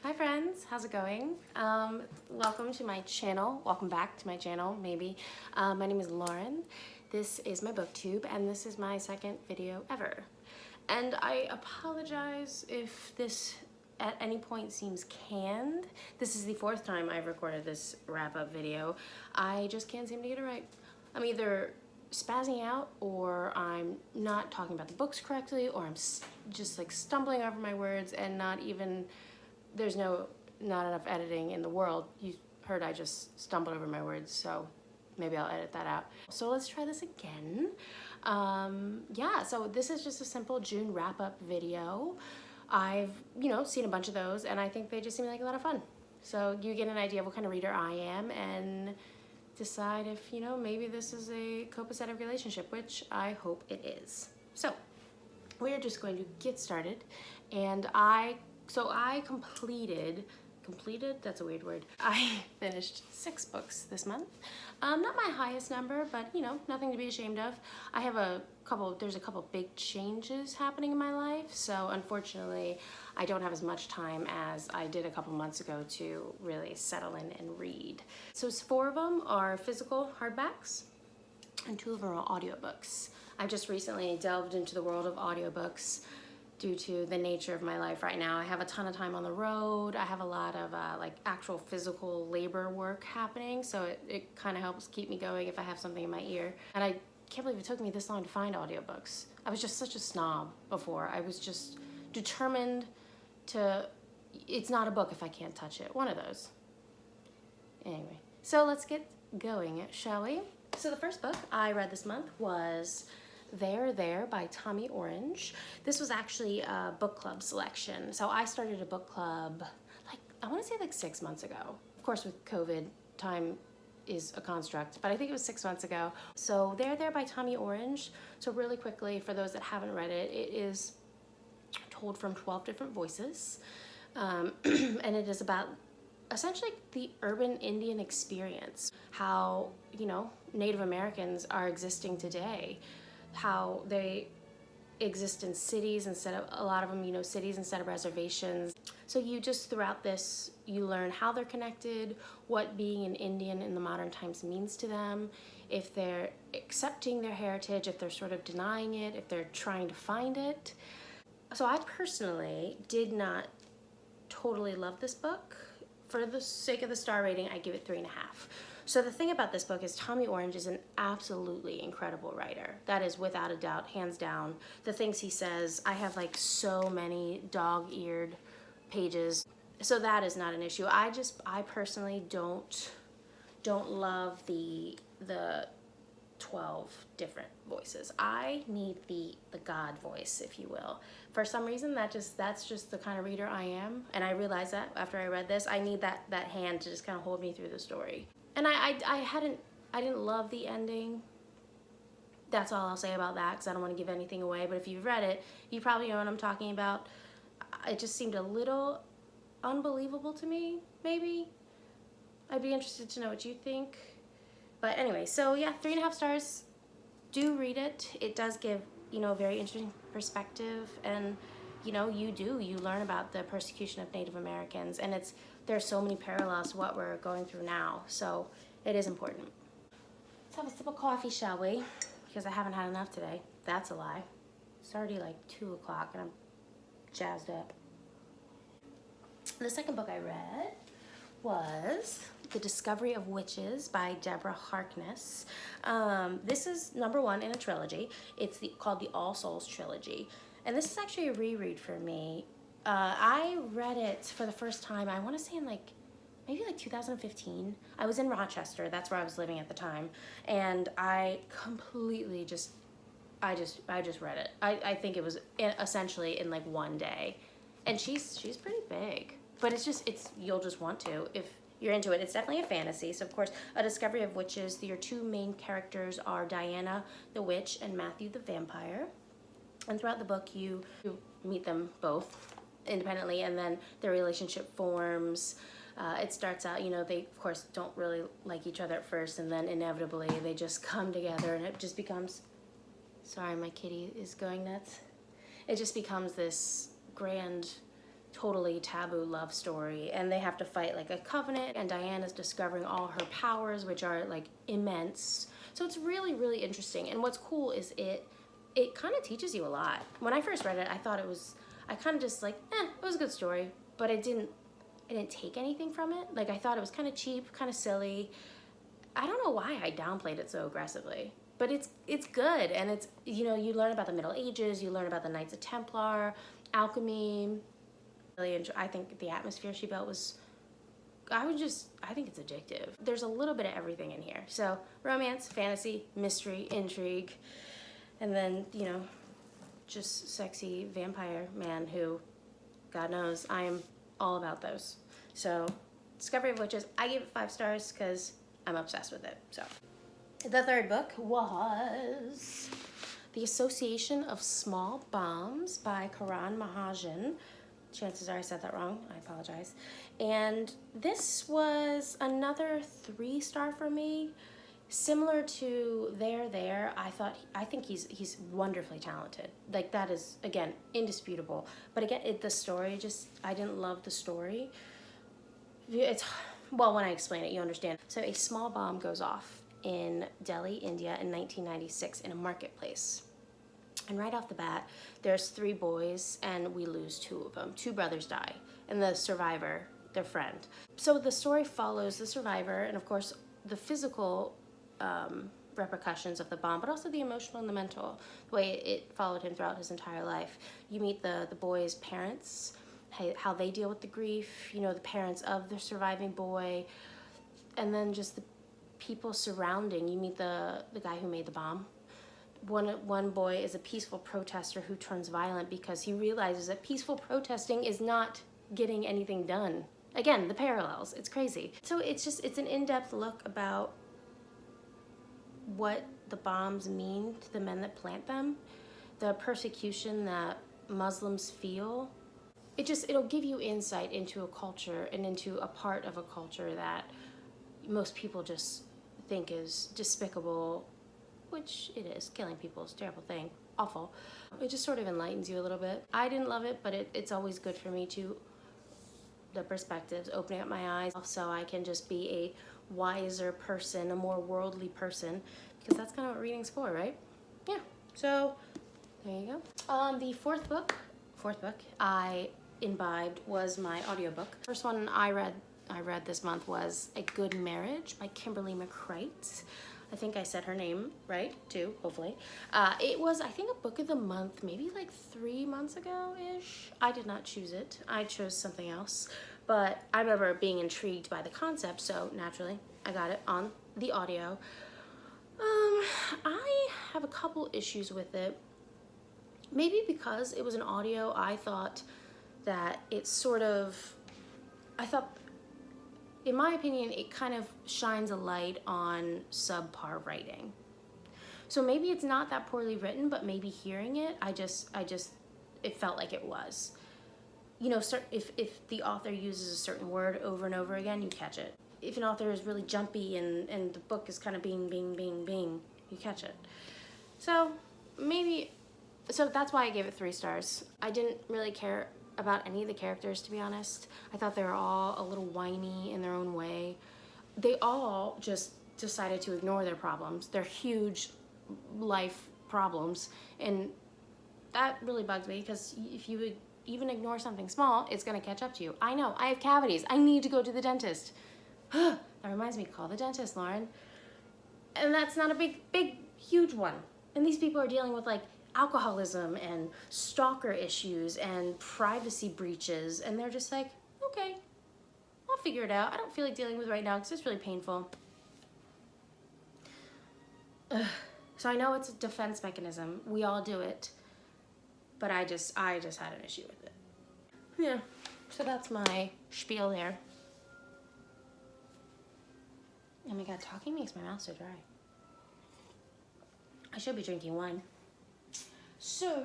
Hi friends, how's it going? Welcome to my channel. Welcome back to my channel, maybe. My name is Lauren. This is my booktube and this is my second video ever. And I apologize if this at any point seems canned. This is the fourth time I've recorded this wrap-up video. I just can't seem to get it right. I'm either spazzing out, or I'm not talking about the books correctly, or I'm just like stumbling over my words and there's not enough editing in the world. You heard I just stumbled over my words, so maybe I'll edit that out. So let's try this again. Yeah, so this is just a simple June wrap-up video. I've, seen a bunch of those, and I think they just seem like a lot of fun. So you get an idea of what kind of reader I am, and decide if, maybe this is a copacetic relationship, which I hope it is. So we're just going to get started, and I completed, that's a weird word. I finished 6 books this month. Not my highest number, but nothing to be ashamed of. There's a couple big changes happening in my life, so unfortunately I don't have as much time as I did a couple months ago to really settle in and read. So 4 of them are physical hardbacks and 2 of them are audiobooks. I've just recently delved into the world of audiobooks due to the nature of my life right now. I have a ton of time on the road. I have a lot of actual physical labor work happening, so it kind of helps keep me going if I have something in my ear. And I can't believe it took me this long to find audiobooks. I was just such a snob before. I was just determined to, it's not a book if I can't touch it. One of those. Anyway, so let's get going, shall we? So the first book I read this month was There by Tommy Orange. This was actually a book club selection. So I started a book club, I want to say 6 months ago. Of course, with COVID, time is a construct, but I think it was 6 months ago. So There by Tommy Orange. So really quickly, for those that haven't read it, it is told from 12 different voices. And it is about essentially the urban Indian experience. How, Native Americans are existing today. How they exist in cities instead of, a lot of them, cities instead of reservations. So you just, throughout this, you learn how they're connected, what being an Indian in the modern times means to them, if they're accepting their heritage, if they're sort of denying it, if they're trying to find it. So I personally did not totally love this book. For the sake of the star rating, I give it 3.5. So the thing about this book is Tommy Orange is an absolutely incredible writer. That is without a doubt, hands down. The things he says, I have so many dog-eared pages. So that is not an issue. I personally don't love the 12 different voices. I need the God voice, if you will. For some reason, that's just the kind of reader I am. And I realized that after I read this, I need that hand to just kind of hold me through the story. And I didn't love the ending. That's all I'll say about that, because I don't want to give anything away. But if you've read it, you probably know what I'm talking about. It just seemed a little unbelievable to me, maybe. I'd be interested to know what you think. But anyway, so yeah, 3.5 stars. Do read it. It does give, a very interesting perspective. And, you learn about the persecution of Native Americans. And there's so many parallels to what we're going through now. So it is important. Let's have a sip of coffee, shall we? Because I haven't had enough today. That's a lie. It's already 2 o'clock and I'm jazzed up. The second book I read was The Discovery of Witches by Deborah Harkness. This is #1 in a trilogy. It's called the All Souls trilogy. And this is actually a reread for me. I read it for the first time, I want to say in maybe 2015. I was in Rochester, that's where I was living at the time. And I completely I just read it. I think it was essentially in one day. And she's pretty big. But you'll just want to if you're into it. It's definitely a fantasy. So of course, A Discovery of Witches, your 2 main characters are Diana the witch and Matthew the vampire. And throughout the book, you meet them both independently, and then their relationship forms. It starts out, they of course don't really like each other at first, and then inevitably they just come together, and it just becomes, sorry, my kitty is going nuts. It just becomes this grand totally taboo love story, and they have to fight like a covenant, and Diana's discovering all her powers, which are like immense. So it's really, really interesting. And what's cool is it kind of teaches you a lot. When I first read it, I thought I kind of just like, it was a good story, but I didn't take anything from it. Like, I thought it was kind of cheap, kind of silly. I don't know why I downplayed it so aggressively, but it's good. And it's, you know, you learn about the Middle Ages, you learn about the Knights of Templar, alchemy. Really enjoy, I think the atmosphere she built was, I think it's addictive. There's a little bit of everything in here. So romance, fantasy, mystery, intrigue, and then, you know, just sexy vampire man who, God knows, I am all about those. So Discovery of Witches, I gave it 5 stars because I'm obsessed with it. So the third book was The Association of Small Bombs by Karan Mahajan. Chances are I said that wrong. I apologize. And this was another 3-star for me. Similar to There, I think he's wonderfully talented. Like, that is, again, indisputable. But again, the story I didn't love the story. Well, when I explain it, you understand. So a small bomb goes off in Delhi, India in 1996 in a marketplace. And right off the bat, there's 3 boys, and we lose 2 of them. 2 brothers die, and the survivor, their friend. So the story follows the survivor, and of course, the physical repercussions of the bomb, but also the emotional and the mental, the way it followed him throughout his entire life. You meet the boy's parents, how they deal with the grief, you know, the parents of the surviving boy, and then just the people surrounding. You meet the guy who made the bomb. One boy is a peaceful protester who turns violent because he realizes that peaceful protesting is not getting anything done. Again, the parallels, it's crazy. So it's an in-depth look about what the bombs mean to the men that plant them, the persecution that Muslims feel. It'll give you insight into a culture and into a part of a culture that most people just think is despicable, which it is. Killing people is a terrible thing, awful. It just sort of enlightens you a little bit. I didn't love it, but it's always good for me to, the perspectives, opening up my eyes so I can just be a wiser person, a more worldly person, because that's kind of what reading's for, right? Yeah, so there you go. The fourth book I imbibed was my audiobook. First one I read this month was A Good Marriage by Kimberly McCreight. I think I said her name right too, hopefully. It was, I think, a book of the month, maybe like 3 months ago-ish. I did not choose it. I chose something else. But I remember being intrigued by the concept, so naturally I got it on the audio. I have a couple issues with it. Maybe because it was an audio, I thought that in my opinion, it kind of shines a light on subpar writing. So maybe it's not that poorly written, but maybe hearing it, it felt like it was. You know, if the author uses a certain word over and over again, you catch it. If an author is really jumpy and the book is kind of bing, bing, bing, bing, you catch it. So that's why I gave it 3 stars. I didn't really care about any of the characters, to be honest. I thought they were all a little whiny in their own way. They all just decided to ignore their problems, their huge life problems, and that really bugged me, because if you would even ignore something small, it's gonna catch up to you. I know, I have cavities, I need to go to the dentist. That reminds me, call the dentist, Lauren. And that's not a big, huge one. And these people are dealing with like alcoholism and stalker issues and privacy breaches, and they're just like, okay, I'll figure it out. I don't feel like dealing with it right now because it's really painful. So I know it's a defense mechanism. We all do it. But I just had an issue with it. Yeah, so that's my spiel there. Oh my God, talking makes my mouth so dry. I should be drinking wine. So,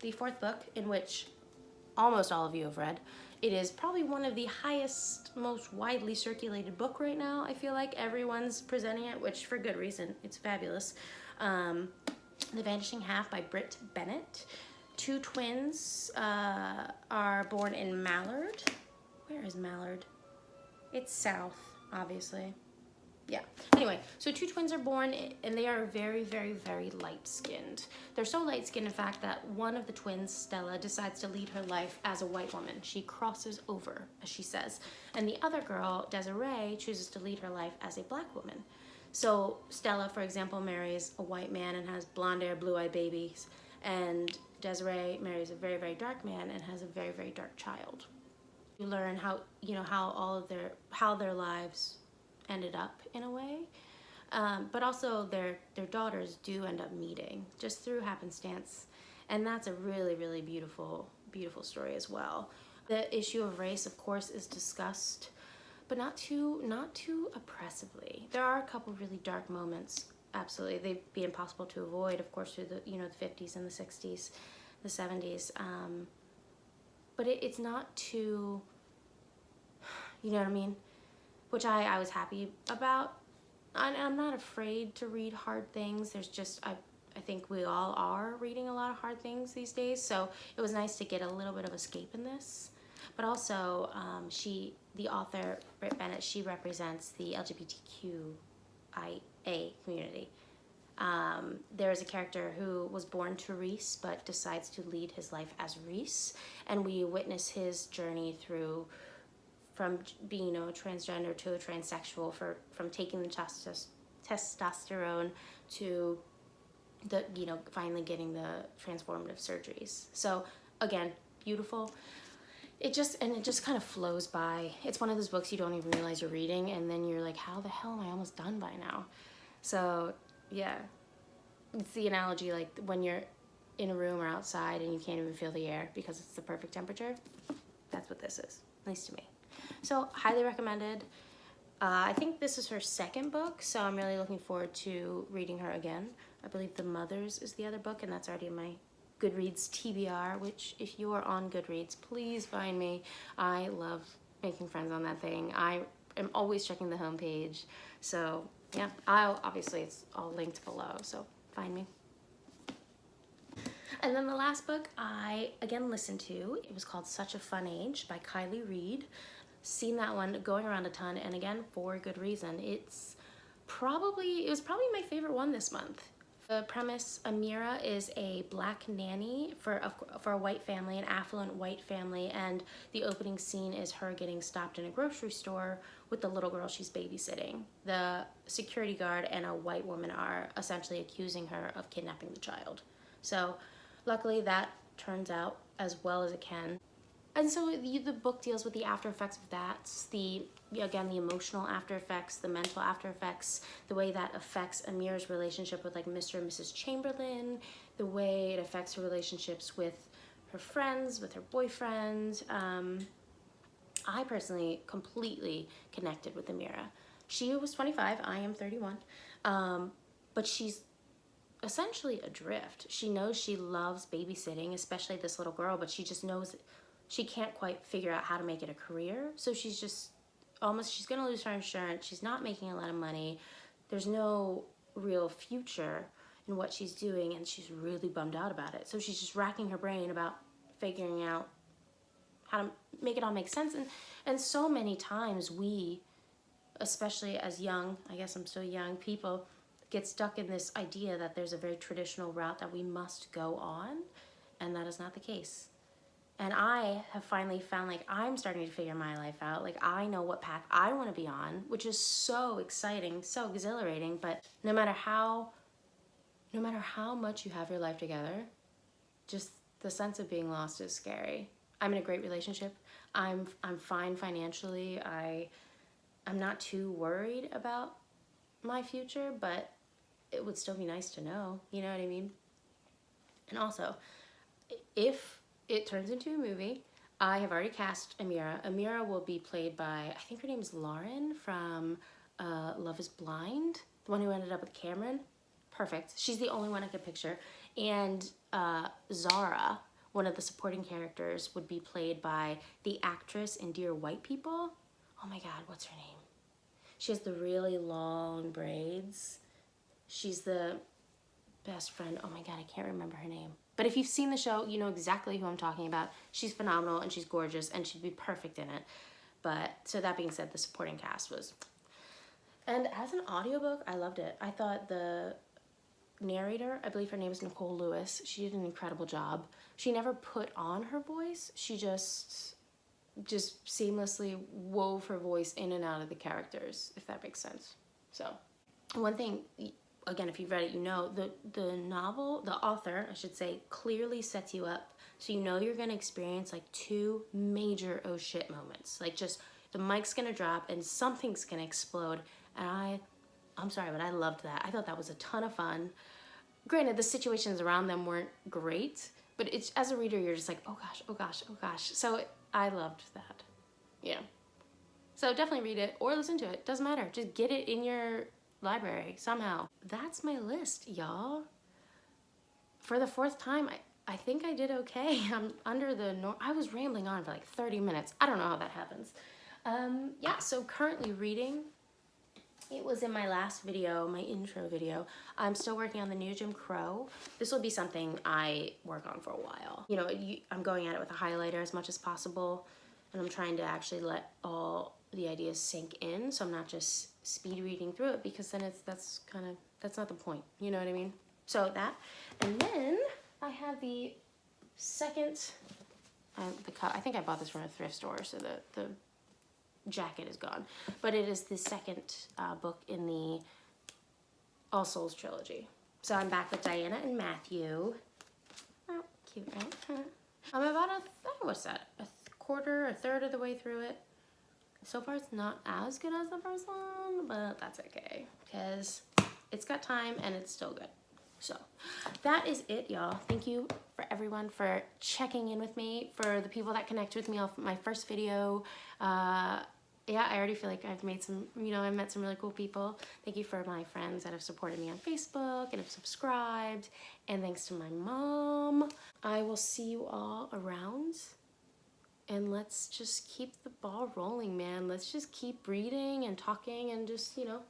the 4th book, in which almost all of you have read, it is probably one of the highest, most widely circulated book right now. I feel like everyone's presenting it, which for good reason. It's fabulous. The Vanishing Half by Britt Bennett. Two twins are born in Mallard. Where is Mallard? It's south, obviously. Yeah. Anyway, so two twins are born and they are very, very, very light-skinned. They're so light-skinned, in fact, that one of the twins, Stella, decides to lead her life as a white woman. She crosses over, as she says. And the other girl, Desiree, chooses to lead her life as a black woman. So Stella, for example, marries a white man and has blonde hair, blue-eyed babies. And Desiree marries a very, very dark man and has a very, very dark child. You learn how, you know, how their lives ended up in a way, but also their daughters do end up meeting just through happenstance, and that's a really, really beautiful story as well. The issue of race, of course, is discussed, but not too oppressively. There are a couple really dark moments. Absolutely, they'd be impossible to avoid, of course, through the the 50s and the 60s, the 70s. But it's not too, you know what I mean? Which I was happy about. I'm not afraid to read hard things. There's just, I think we all are reading a lot of hard things these days. So it was nice to get a little bit of escape in this. But also, the author, Britt Bennett, she represents the LGBTQIA community. There is a character who was born to Reese, but decides to lead his life as Reese. And we witness his journey from being a transgender to a transsexual, from taking the testosterone to the finally getting the transformative surgeries. So again, beautiful. It just kind of flows by. It's one of those books you don't even realize you're reading, and then you're like, how the hell am I almost done by now? So yeah, it's the analogy like when you're in a room or outside and you can't even feel the air because it's the perfect temperature. That's what this is, at least to me. So highly recommended. I think this is her second book, so I'm really looking forward to reading her again. I believe The Mothers is the other book, and that's already in my Goodreads TBR, which if you are on Goodreads, please find me. I love making friends on that thing. I am always checking the homepage. So yeah, obviously it's all linked below, so find me. And then the last book I again listened to, it was called Such a Fun Age by Kylie Reed. Seen that one going around a ton, and again, for good reason. It was probably my favorite one this month. The premise, Amira is a black nanny for a white family, an affluent white family, and the opening scene is her getting stopped in a grocery store with the little girl she's babysitting. The security guard and a white woman are essentially accusing her of kidnapping the child. So luckily that turns out as well as it can. And so the book deals with the after effects of that, the emotional after effects, the mental after effects, the way that affects Amira's relationship with like Mr. and Mrs. Chamberlain, the way it affects her relationships with her friends, with her boyfriend. I personally completely connected with Amira. She was 25, I am 31, but she's essentially adrift. She knows she loves babysitting, especially this little girl, but she just knows she can't quite figure out how to make it a career. So she's just she's gonna lose her insurance. She's not making a lot of money. There's no real future in what she's doing, and she's really bummed out about it. So she's just racking her brain about figuring out how to make it all make sense. And so many times we, especially as young, I guess I'm so young, people get stuck in this idea that there's a very traditional route that we must go on, and that is not the case. And I have finally found, like, I'm starting to figure my life out. Like, I know what path I want to be on, which is so exciting, so exhilarating. But no matter how much you have your life together, just the sense of being lost is scary. I'm in a great relationship. I'm fine financially. I'm not too worried about my future, but it would still be nice to know, you know what I mean? And also, if it turns into a movie, I have already cast Amira. Amira will be played by, I think her name is Lauren from Love is Blind, the one who ended up with Cameron. Perfect. She's the only one I could picture. And Zara, one of the supporting characters, would be played by the actress in Dear White People. Oh my God, what's her name? She has the really long braids. She's the best friend. Oh my God, I can't remember her name. But if you've seen the show, you know exactly who I'm talking about. She's phenomenal and she's gorgeous and she'd be perfect in it. But so that being said, the supporting cast was... And as an audiobook, I loved it. I thought the narrator, I believe her name is Nicole Lewis, she did an incredible job. She never put on her voice. She just seamlessly wove her voice in and out of the characters, if that makes sense. So one thing, again, if you've read it, you know, the novel, the author, I should say, clearly sets you up so you know you're going to experience like 2 major oh shit moments. Like just the mic's going to drop and something's going to explode. And I'm sorry, but I loved that. I thought that was a ton of fun. Granted, the situations around them weren't great, but it's, as a reader, you're just like, oh gosh, oh gosh, oh gosh. So I loved that. Yeah. So definitely read it or listen to it. Doesn't matter. Just get it in your library somehow. That's my list, y'all. For the 4th time, I think I did okay. I'm under the norm. I was rambling on for like 30 minutes. I don't know how that happens. Yeah, so currently reading. It was in my last video, my intro video. I'm still working on the new Jim Crow. This will be something I work on for a while. You know, I'm going at it with a highlighter as much as possible, and I'm trying to actually let all the ideas sink in, so I'm not just speed reading through it, because then that's not the point. You know what I mean? So that, and then I have the second, I think I bought this from a thrift store, so the jacket is gone, but it is the second book in the All Souls trilogy. So I'm back with Diana and Matthew. Oh, cute, right? I'm about a third of the way through it. So far it's not as good as the first one, but that's okay, because it's got time and it's still good. So that is it, y'all. Thank you for everyone for checking in with me, for the people that connected with me off my first video. Yeah, I already feel like I've made some, you know, I met some really cool people. Thank you for my friends that have supported me on Facebook and have subscribed. And thanks to my mom. I will see you all around. And let's just keep the ball rolling, man. Let's just keep reading and talking and just, you know,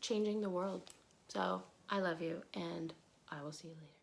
changing the world. So I love you, and I will see you later.